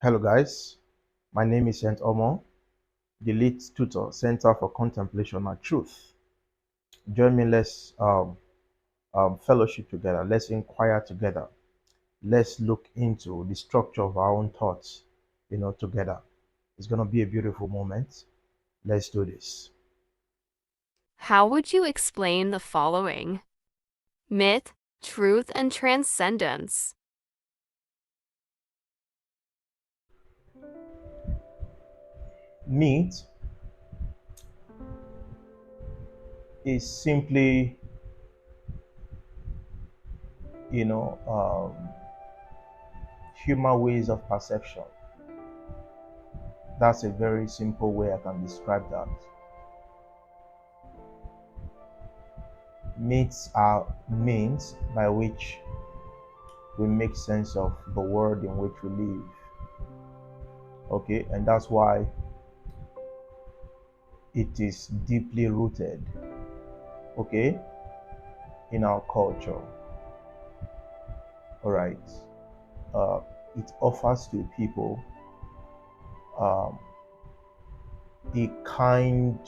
Hello guys, my name is Saint Omo, the lead tutor, Center for Contemplation and Truth. Join me, let's fellowship together, let's inquire together, let's look into the structure of our own thoughts, together. It's going to be a beautiful moment. Let's do this. How would you explain the following? Myth, truth, and transcendence. Myth is simply, you know, human ways of perception. That's a very simple way I can describe that. Myths are means by which we make sense of the world in which we live. Okay, and that's why it is deeply rooted, okay, in our culture. All right, it offers to people um, a kind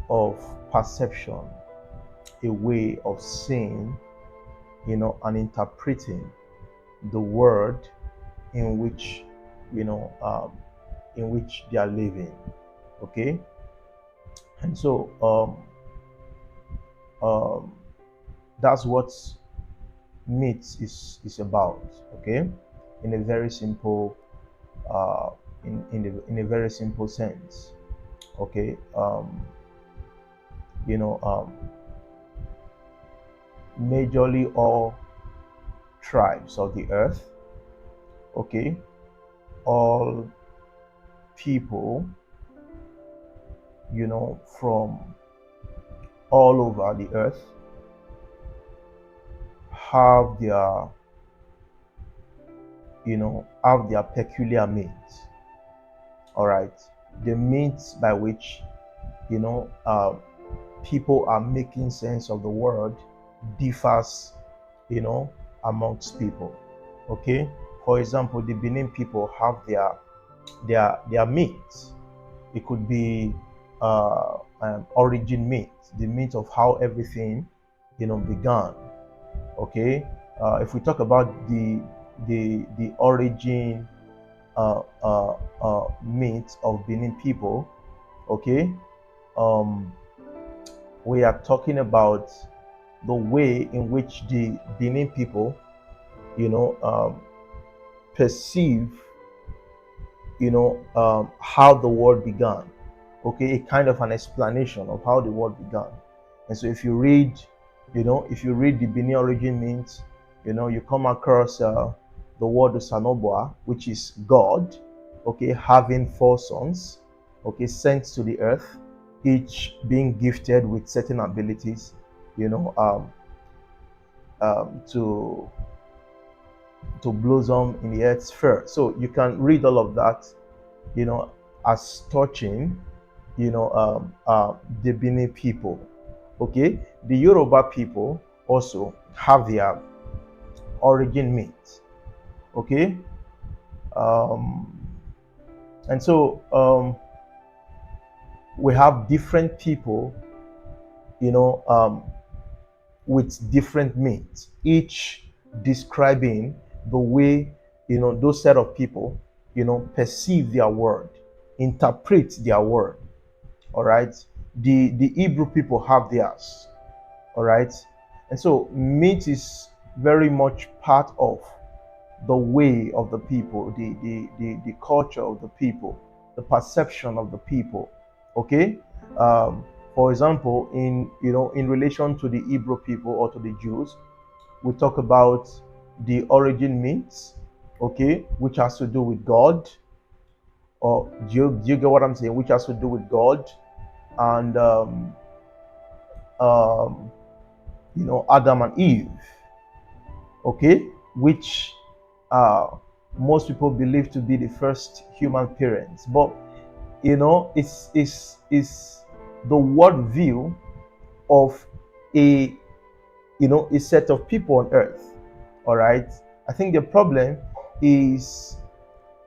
of perception, a way of seeing, and interpreting the world in which, in which they are living. Okay, and so that's what myths is about. Okay, in a very simple in a very simple sense. Okay, you know um, majorly all tribes of the earth, okay, all people, from all over the earth have their, have their peculiar means. All right, the means by which, you know, uh, people are making sense of the world differs, amongst people. Okay, for example, the Benin people have their myths. It could be origin myth, the myth of how everything, began. Okay, if we talk about the origin myth of Benin people, okay, um, we are talking about the way in which the Benin people, you know, um, perceive, how the world began. Okay, a kind of an explanation of how the world began. And so, if you read, if you read the Benin origin means, you come across the word Sanoboa, which is God, okay, having four sons, okay, sent to the earth, each being gifted with certain abilities, you know, um, to blossom in the earth's fair. So you can read all of that, as touching, the Benin people. Okay, the Yoruba people also have their origin myth. Okay, um, and so we have different people, you know, um, with different myths, each describing the way, those set of people, perceive their world, interpret their world. All right, the Hebrew people have theirs. All right, and so myth is very much part of the way of the people, the culture of the people, the perception of the people. Okay, for example, in relation to the Hebrew people or to the Jews, we talk about the origin myths, okay, which has to do with God. Or do you get what I'm saying? Which has to do with God and um, Adam and Eve, okay, which uh, most people believe to be the first human parents. But it's the world view of a a set of people on earth. All right, I think the problem is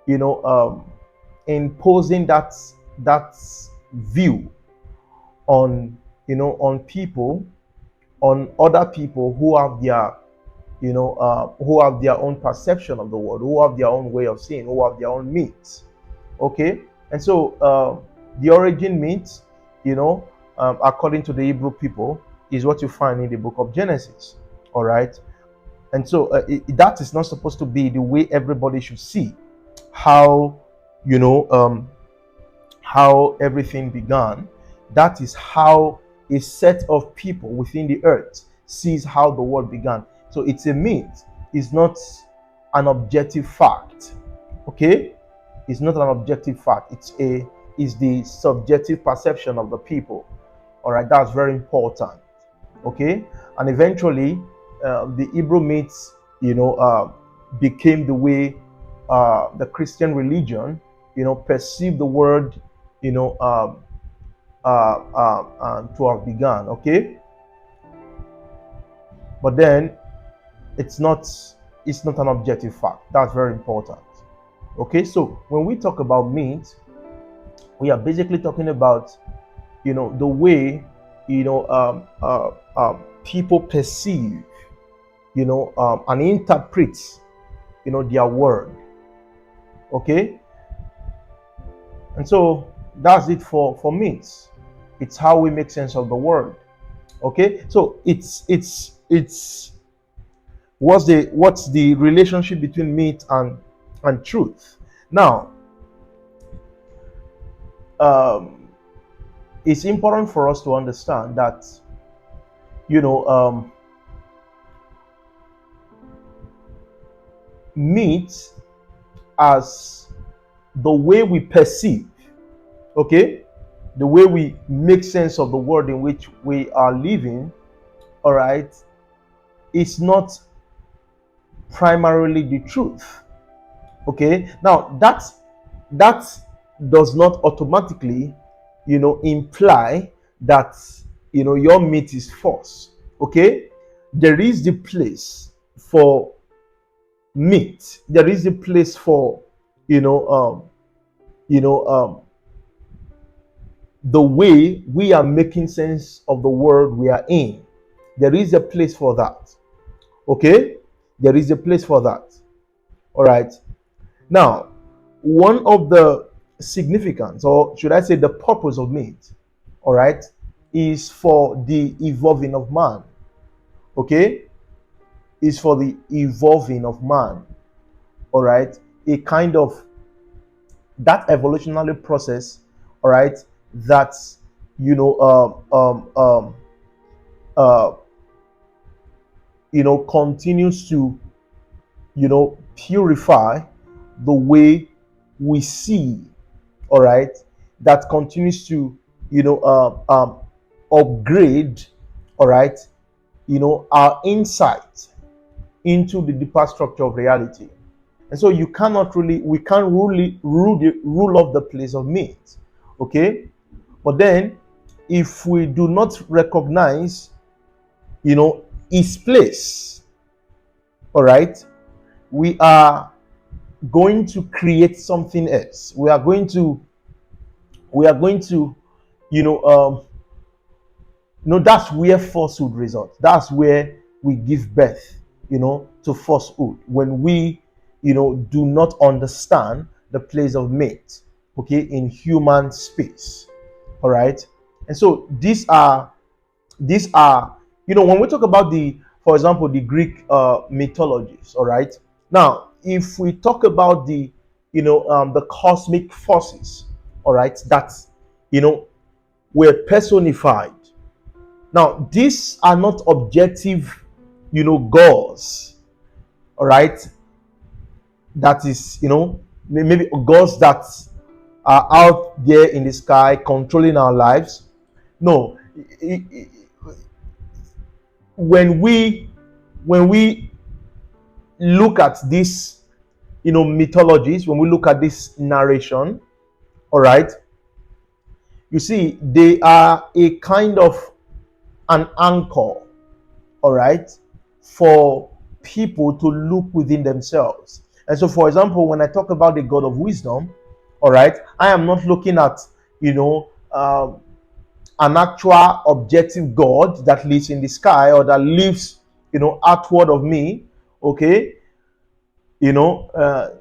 you know, imposing that view on, on people, on other people who have their, who have their own perception of the world, who have their own way of seeing, who have their own myths. Okay, and so the origin myth, according to the Hebrew people, is what you find in the book of Genesis. All right, and so that is not supposed to be the way everybody should see how, how everything began. That is how a set of people within the earth sees how the world began. So it's a myth. It's not an objective fact. Okay, it's not an objective fact. It's the subjective perception of the people. All right, that's very important. Okay, and eventually the Hebrew myths, became the way the Christian religion, perceived the world, to have begun. Okay, but then it's not an objective fact. That's very important. Okay, so when we talk about myths, we are basically talking about, the way, people perceive, and interpret, their world. Okay, and so that's it for myths. It's how we make sense of the world. Okay, so it's what's the relationship between myth and truth. Now, it's important for us to understand that, myth as the way we perceive, okay, the way we make sense of the world in which we are living, all right, is not primarily the truth. Okay, now that does not automatically, imply that, your myth is false. Okay, there is the place for myth. There is the place for, the way we are making sense of the world we are in. There is a place for that. Okay, there is a place for that. All right. Now, one of the significance, or should I say the purpose of myth, all right, is for the evolving of man. Okay, is for the evolving of man. All right, a kind of that evolutionary process, all right, that, continues to, purify the way we see. All right, that continues to, upgrade, all right, our insight into the deeper structure of reality. And so we can't really rule off the place of myth. Okay, but then if we do not recognize, its place, all right, we are going to create something else. We are going to, that's where falsehood results. That's where we give birth, to falsehood, when we, do not understand the place of myth, okay, in human space. All right, and so these are, when we talk about for example, the Greek mythologies. All right, now if we talk about the cosmic forces, all right, that were personified. Now, these are not objective, gods, all right, that is, maybe gods that are out there in the sky controlling our lives. No, when we look at this, mythologies, when we look at this narration, all right, you see, they are a kind of an anchor, all right, for people to look within themselves. And so, for example, when I talk about the God of wisdom, all right, I am not looking at, you know, an actual objective God that lives in the sky or that lives, you know, outward of me, okay, you know,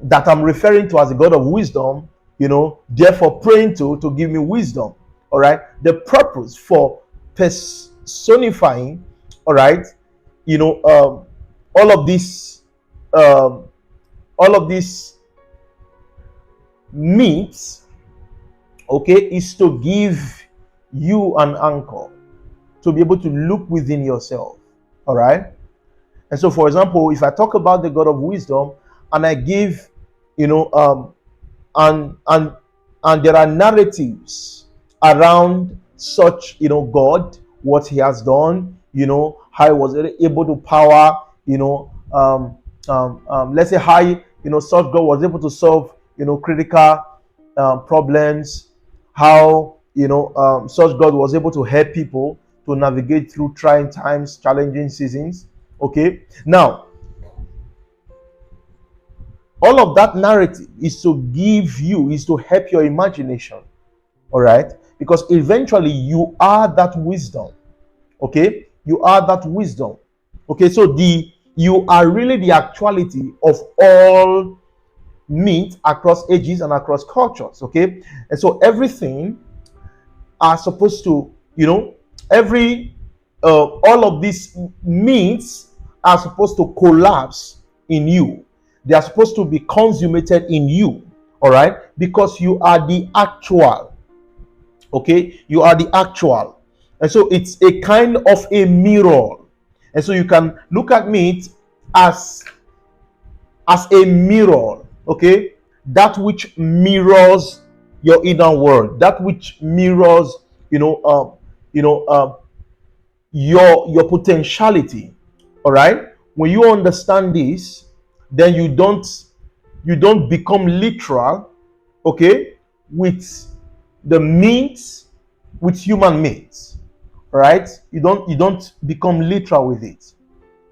that I'm referring to as the God of wisdom, you know, therefore praying to give me wisdom. All right, the purpose for personifying, all right, you know, all of this, all of these meats, okay, is to give you an anchor to be able to look within yourself. All right. And so, for example, if I talk about the God of wisdom and I give, you know, and there are narratives around such, you know, God, what he has done, you know, how he was able to power, you know, let's say how, you know, such God was able to solve, you know, critical problems, how, you know, such God was able to help people to navigate through trying times, challenging seasons. Okay, now all of that narrative is to give you, is to help your imagination. All right, because eventually you are that wisdom. Okay, you are that wisdom. Okay, so you are really the actuality of all meat across ages and across cultures. Okay, and so everything are supposed to, you know, all of these meats are supposed to collapse in you. They are supposed to be consummated in you. All right, because you are the actual. Okay, you are the actual. And so it's a kind of a mirror. And so you can look at meat as a mirror. Okay, that which mirrors your inner world, that which mirrors, you know, your potentiality. All right, when you understand this, then you don't become literal, okay, with the meat, with human meat. Right, you don't become literal with it.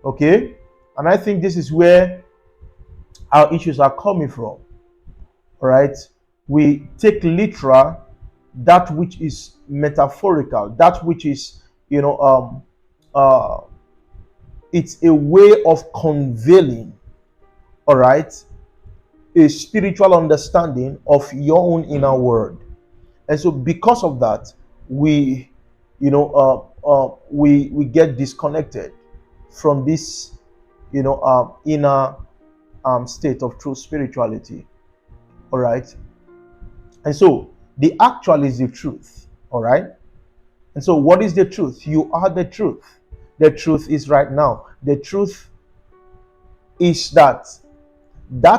Okay, and I think this is where our issues are coming from. Right, we take literal that which is metaphorical, that which is, you know, it's a way of conveying, all right, a spiritual understanding of your own inner world. And so because of that, we, you know, we get disconnected from this, you know, inner state of true spirituality. All right, and so the actual is the truth. All right, and so what is the truth? You are the truth. The truth is right now. The truth is that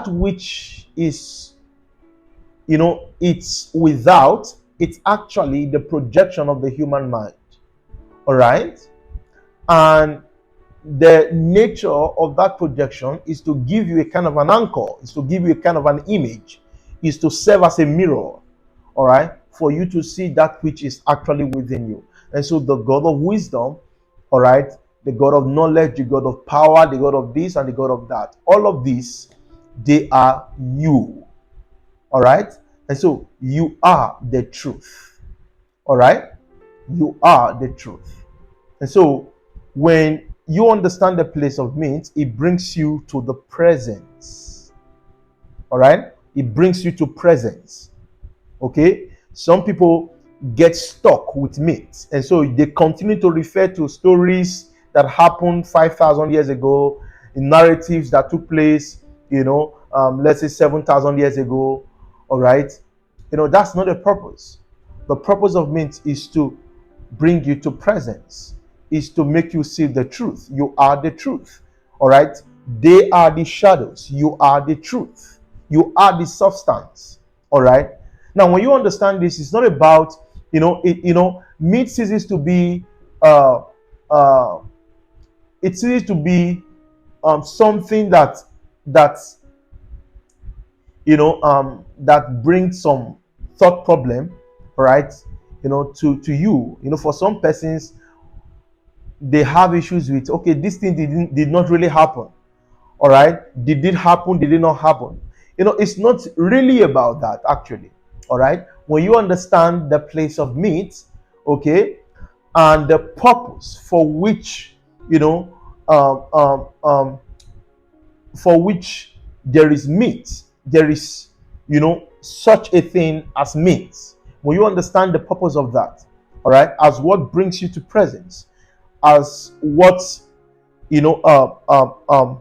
which is, you know, it's without, it's actually the projection of the human mind. All right, and the nature of that projection is to give you a kind of an anchor, is to give you a kind of an image, is to serve as a mirror, all right, for you to see that which is actually within you. And so the God of wisdom, all right, the God of knowledge, the God of power, the God of this and the God of that, all of these, they are you. All right, and so you are the truth. All right, you are the truth. And so when you understand the place of meat, it brings you to the presence. All right, it brings you to presence. Okay, some people get stuck with meat, and so they continue to refer to stories that happened 5,000 years ago, in narratives that took place, you know, let's say 7,000 years ago. All right, you know, that's not the purpose. The purpose of meat is to bring you to presence, is to make you see the truth. You are the truth. All right, they are the shadows, you are the truth, you are the substance. All right, now when you understand this, it's not about, you know, meat ceases to be it ceases to be something that you know, that brings some thought problem, right, you know, to you. You know, for some persons, they have issues with, okay, this thing did not really happen. All right, did it happen? Did it not happen? It's not really about that actually. All right, when you understand the place of meat, okay, and the purpose for which um, um, um, for which there is meat, there is such a thing as meat. When you understand the purpose of that, all right, as what brings you to presence, as what you know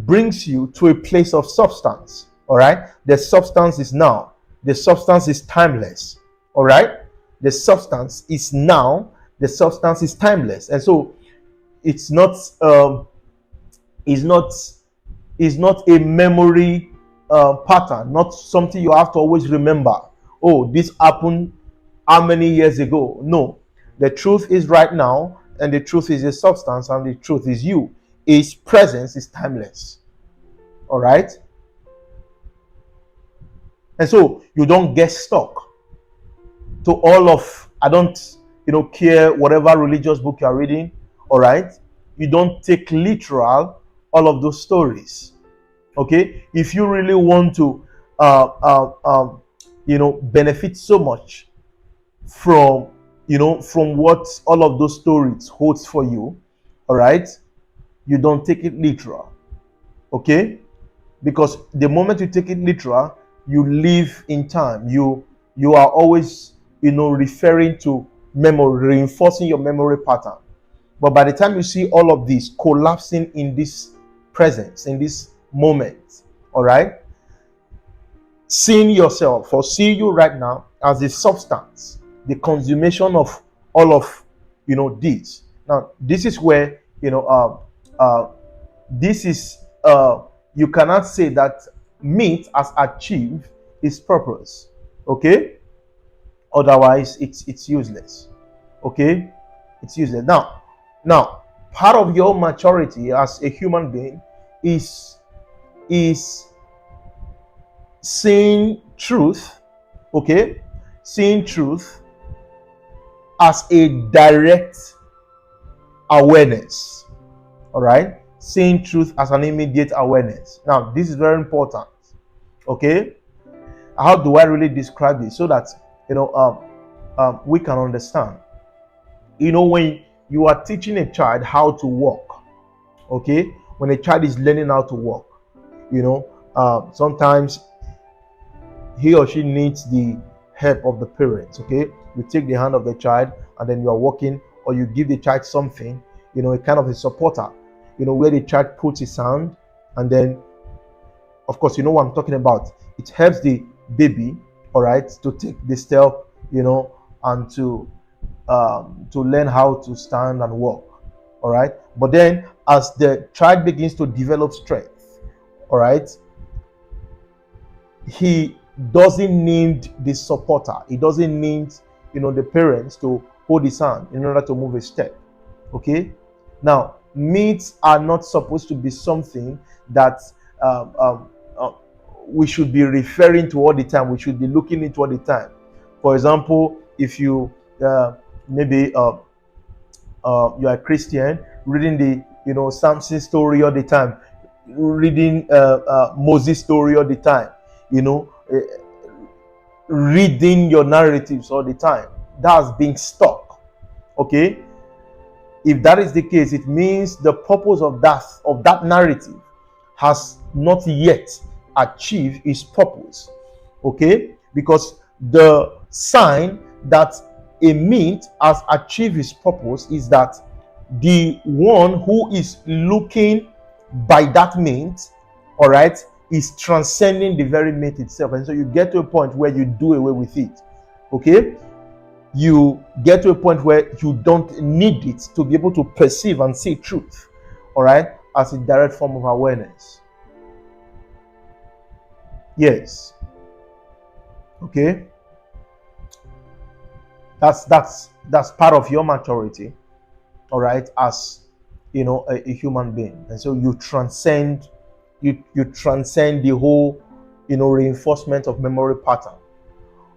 brings you to a place of substance. All right, the substance is now, the substance is timeless. All right, the substance is now, the substance is timeless. And so it's not is not is not a memory pattern, not something you have to always remember. Oh, this happened how many years ago? No, the truth is right now, and the truth is a substance, and the truth is you. His presence is timeless. All right, and so you don't get stuck to all of, I don't care whatever religious book you are reading. All right, you don't take literal all of those stories. Okay, if you really want to benefit so much from from what all of those stories holds for you, all right, you don't take it literal. Okay, because the moment you take it literal, you live in time. You are always referring to memory, reinforcing your memory pattern. But by the time you see all of this collapsing in this presence, in this moment, all right, seeing yourself, or see you right now as a substance, the consummation of all of this. Now this is where this is you cannot say that meat has achieved its purpose. Okay, otherwise it's useless. Okay, it's useless. Now part of your maturity as a human being is seeing truth. Okay, seeing truth as a direct awareness. All right, seeing truth as an immediate awareness. Now this is very important. Okay, how do I really describe this so that we can understand? When you are teaching a child how to walk, okay, when a child is learning how to walk, sometimes he or she needs the help of the parents. Okay, you take the hand of the child and then you are walking, or you give the child something, a kind of a supporter, where the child puts his hand, and then of course what I'm talking about. It helps the baby, all right, to take the step, and to learn how to stand and walk. All right, but then as the child begins to develop strength, all right, he doesn't need the supporter. He doesn't need the parents to hold his hand in order to move a step. Okay, now meats are not supposed to be something that we should be referring to all the time. We should be looking into all the time. For example, if you maybe you are a Christian, reading the Samson story all the time, reading Moses story all the time, reading your narratives all the time, that's being stuck. Okay, if that is the case, it means the purpose of that narrative has not yet achieved its purpose. Okay, because the sign that a meat has achieved its purpose is that the one who is looking by that meat, all right, is transcending the very meat itself. And so you get to a point where you do away with it. Okay, you get to a point where you don't need it to be able to perceive and see truth, all right, as a direct form of awareness. Yes. Okay, that's part of your maturity, all right, as a human being. And so you transcend the whole reinforcement of memory pattern,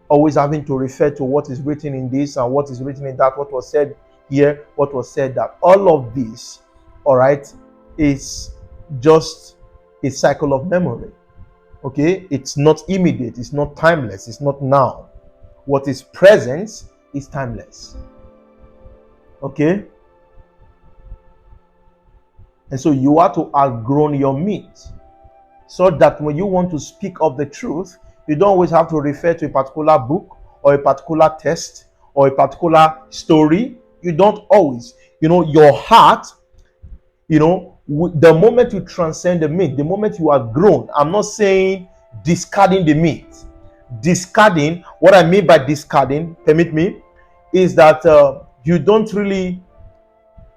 always having to refer to what is written in this and what is written in that, what was said here, what was said that. All of this, all right, is just a cycle of memory. Okay, it's not immediate, it's not timeless, it's not now. What is present is timeless. Okay, and so you are to outgrown your meat, so that when you want to speak of the truth, you don't always have to refer to a particular book or a particular text or a particular story. You don't always, your heart, the moment you transcend the meat, the moment you are grown, I'm not saying discarding the meat. Discarding, what I mean by discarding, permit me, is that you don't really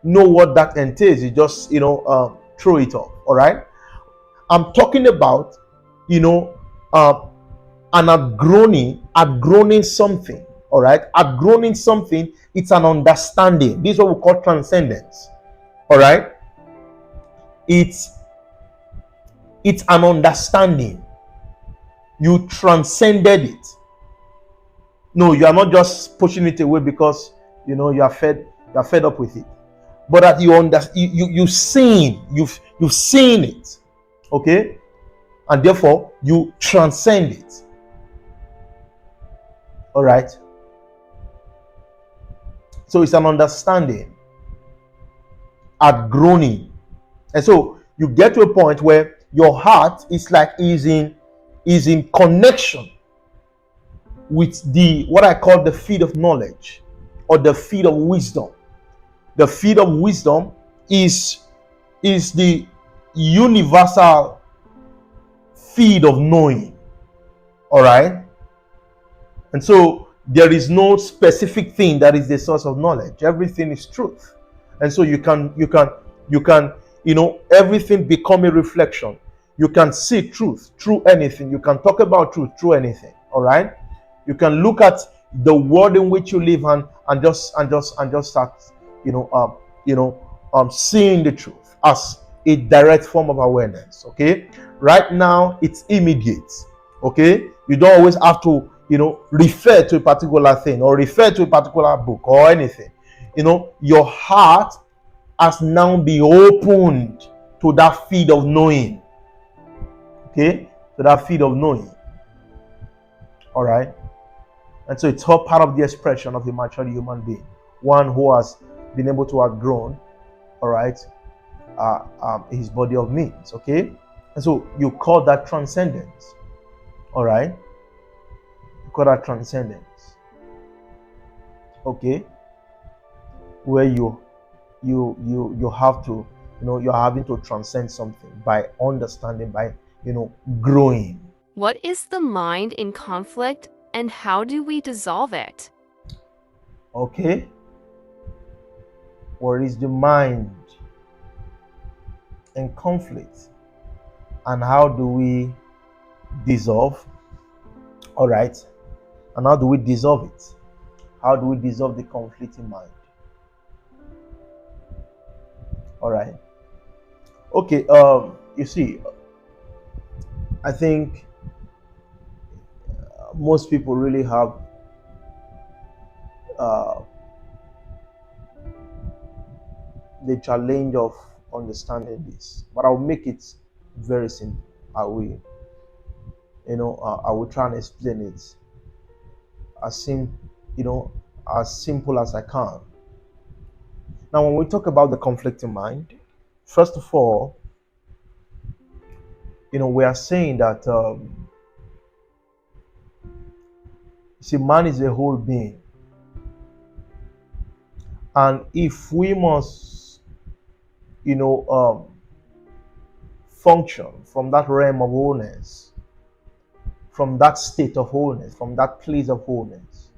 know what that entails. You just, throw it off. All right. I'm talking about, an outgrowing something. All right. Outgrowing something, it's an understanding. This is what we call transcendence. All right. It's an understanding. You transcended it. No, you are not just pushing it away because you are fed up with it, but that you've seen it, okay, and therefore you transcend it. All right. So it's an understanding, outgrowing. And so you get to a point where your heart is in connection with what I call the feed of knowledge, or the feed of wisdom. The feed of wisdom is the universal feed of knowing. All right. And so there is no specific thing that is the source of knowledge. Everything is truth. And so you can everything become a reflection. You can see truth through anything. You can talk about truth through anything. All right. You can look at the world in which you live and just start seeing the truth as a direct form of awareness. Okay. Right now it's immediate. Okay. You don't always have to refer to a particular thing or refer to a particular book or anything. Your heart has now been opened to that feed of knowing. Okay, to that feed of knowing. All right. And so it's all part of the expression of a mature human being, one who has been able to outgrown, all right, his body of means. Okay. And so you call that transcendence. All right. You call that transcendence. Okay. Where you have to, you're having to transcend something by understanding, by growing. What is the mind in conflict, and how do we dissolve it? Okay. What is the mind in conflict, and how do we dissolve? All right. And how do we dissolve it? How do we dissolve the conflicting mind? All right. Okay. You see, I think most people really have the challenge of understanding this, but I'll make it very simple. I will try and explain it as simple as I can. Now, when we talk about the conflicting mind, first of all, we are saying that see, man is a whole being, and if we must, function from that realm of wholeness, from that state of wholeness, from that place of wholeness,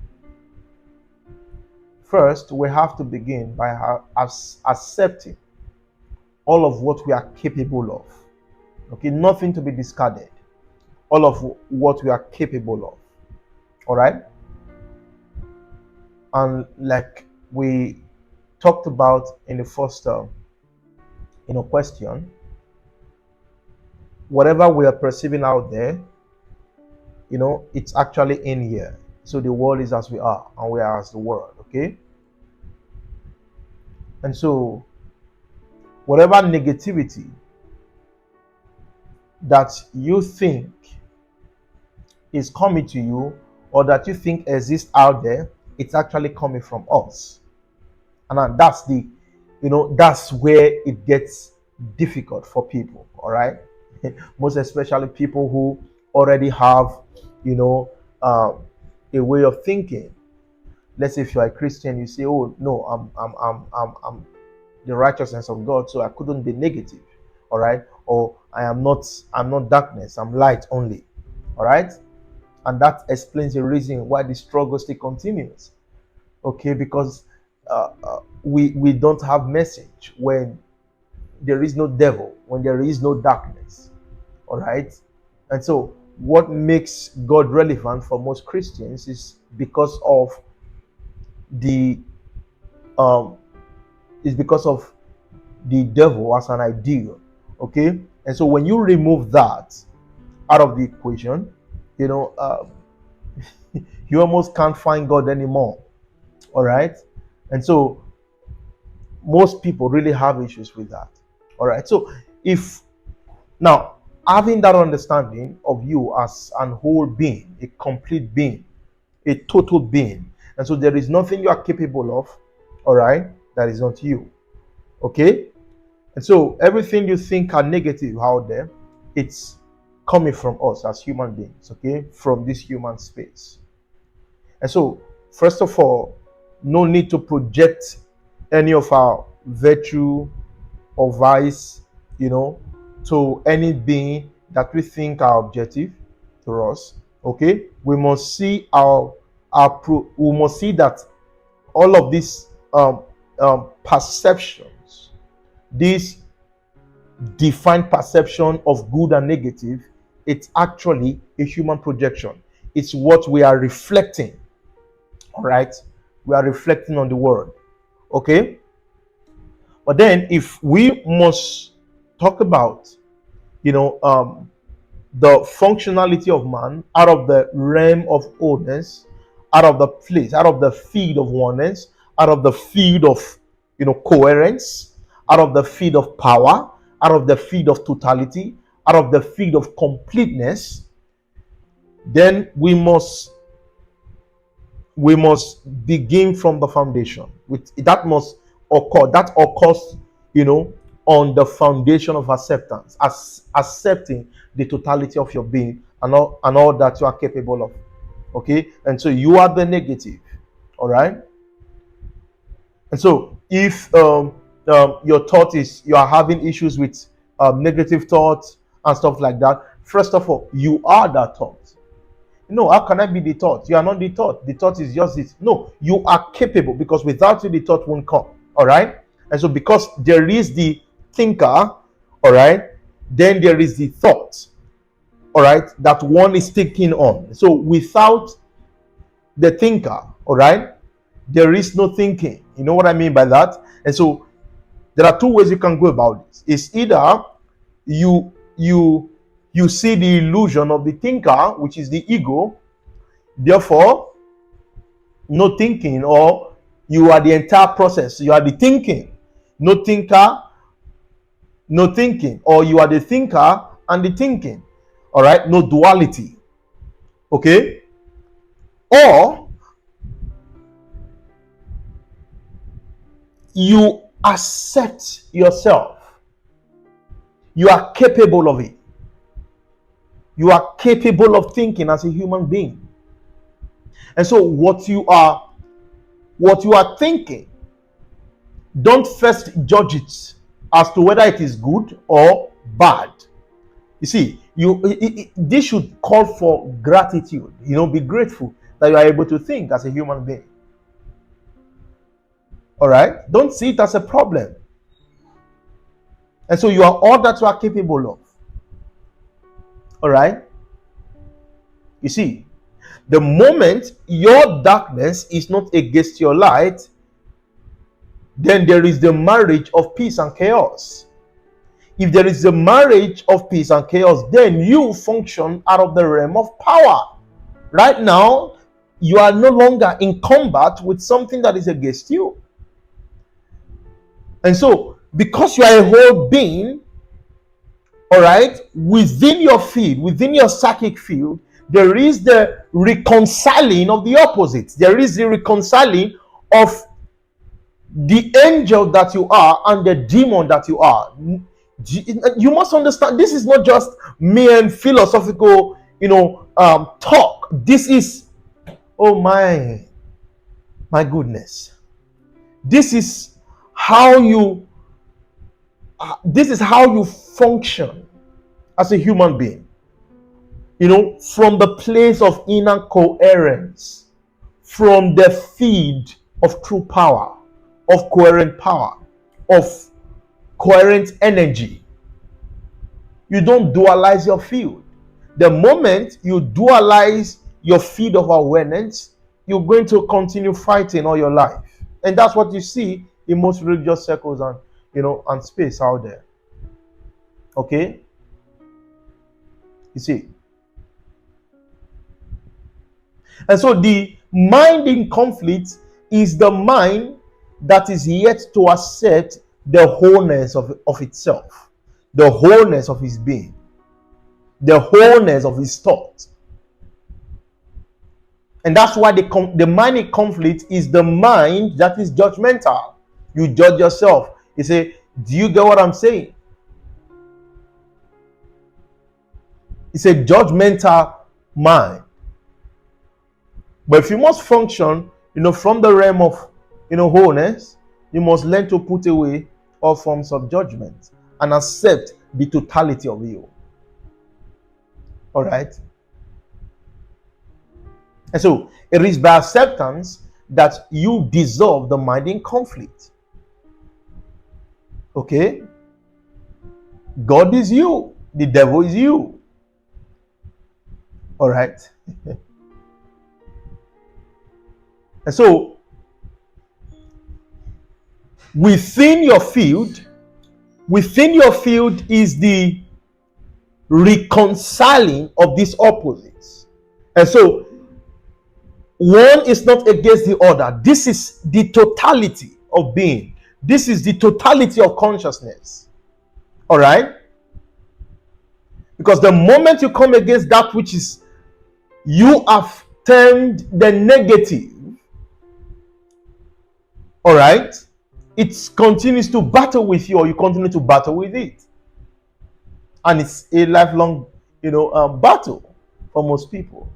first we have to begin by accepting all of what we are capable of. Okay, nothing to be discarded. All of what we are capable of. All right. And like we talked about in the first, question, whatever we are perceiving out there, it's actually in here. So the world is as we are, and we are as the world. Okay. And so whatever negativity that you think is coming to you, or that you think exists out there, it's actually coming from us. And that's that's where it gets difficult for people, all right? Most especially people who already have, you know, a way of thinking. Let's say if you're a Christian, you say, "Oh no, I'm the righteousness of God, so I couldn't be negative," all right? Or I'm not darkness, I'm light only, all right? And that explains the reason why the struggle still continues. Okay, because we don't have message when there is no devil, when there is no darkness, all right? And so what makes God relevant for most Christians is because of the um devil as an ideal. Okay, and so when you remove that out of the equation, you almost can't find God anymore, all right? And so most people really have issues with that, all right? So if now, having that understanding of you as an whole being, a complete being, a total being, and so there is nothing you are capable of, all right, that is not you. Okay? And so everything you think are negative out there, it's coming from us as human beings, okay, from this human space. And so, first of all, no need to project any of our virtue or vice, to any being that we think are objective to us. Okay, we must see we must see that all of these perceptions, this defined perception of good and negative, it's actually a human projection. It's what we are reflecting. All right, we are reflecting on the world. Okay, but then if we must talk about the functionality of man out of the realm of wholeness, out of the place, out of the field of oneness, out of the field of coherence, out of the field of power, out of the field of totality, out of the field of completeness, then we must begin from the foundation. That must occur. That occurs, on the foundation of acceptance, accepting the totality of your being and all that you are capable of. Okay, and so you are the negative. All right. And so if your thought is you are having issues with negative thoughts and stuff like that, first of all, you are that thought. No, how can I be the thought? You are not the thought. The thought is just this. No, you are capable, because without you, the thought won't come. All right. And so because there is the thinker, all right, then there is the thought, all right, that one is taking on. So without the thinker, all right, there is no thinking. You know what I mean by that? And so there are two ways you can go about this. It's either you see the illusion of the thinker, which is the ego, therefore no thinking, or you are the entire process. You are the thinking, no thinker, no thinking, or you are the thinker and the thinking. All right, no duality. Okay, or you accept yourself. You are capable of it. You are capable of thinking as a human being. And so what you are thinking, don't first judge it as to whether it is good or bad. You see, this should call for gratitude. Be grateful that you are able to think as a human being. All right? Don't see it as a problem. And so you are all that you are capable of. All right? You see, the moment your darkness is not against your light, then there is the marriage of peace and chaos. If there is a marriage of peace and chaos, then you function out of the realm of power. Right now, you are no longer in combat with something that is against you. And so, because you are a whole being, All right, within your field, within your psychic field, there is the reconciling of the opposites. There is the reconciling of the angel that you are and the demon that you are. You must understand, this is not just mere philosophical, talk. This is, oh my goodness, this is how you function as a human being, from the place of inner coherence, from the feed of true power, of coherent power, of coherent energy. You don't dualize your field. The moment you dualize your field of awareness, you're going to continue fighting all your life. And that's what you see in most religious circles and space out there. Okay? You see. And so the mind in conflict is the mind that is yet to accept the wholeness of itself, the wholeness of his being, the wholeness of his thought. And that's why the mind in conflict is the mind that is judgmental. You judge yourself. You say, do you get what I'm saying? It's a judgmental mind. But if you must function, from the realm of, wholeness, you must learn to put away all forms of judgment and accept the totality of you. All right? And so it is by acceptance that you dissolve the mind in conflict. Okay? God is you. The devil is you. All right? And so, within your field is the reconciling of these opposites. And so, one is not against the other. This is the totality of being. This is the totality of consciousness. All right? Because the moment you come against that which is, you have termed the negative, all right, it continues to battle with you, or you continue to battle with it. And it's a lifelong, battle for most people.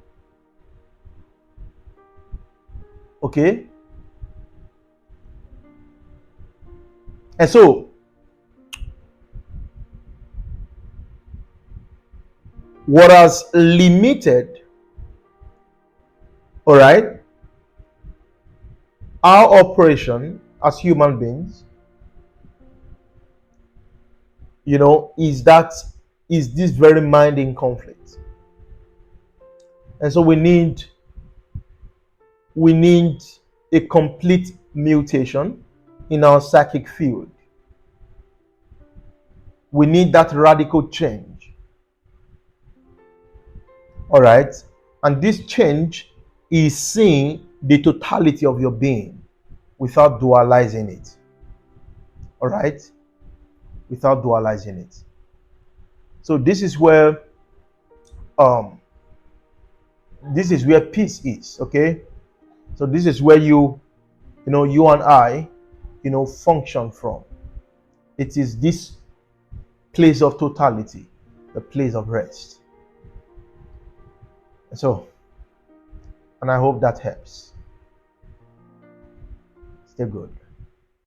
Okay? And so, what has limited, all right, our operation as human beings, is this very mind in conflict. And so we need a complete mutation in our psychic field. We need that radical change. All right? And this change is seeing the totality of your being without dualizing it. All right? Without dualizing it. So this is where peace is, okay? So this is where you and I, function from. It is this place of totality, the place of rest. And I hope that helps. Stay good.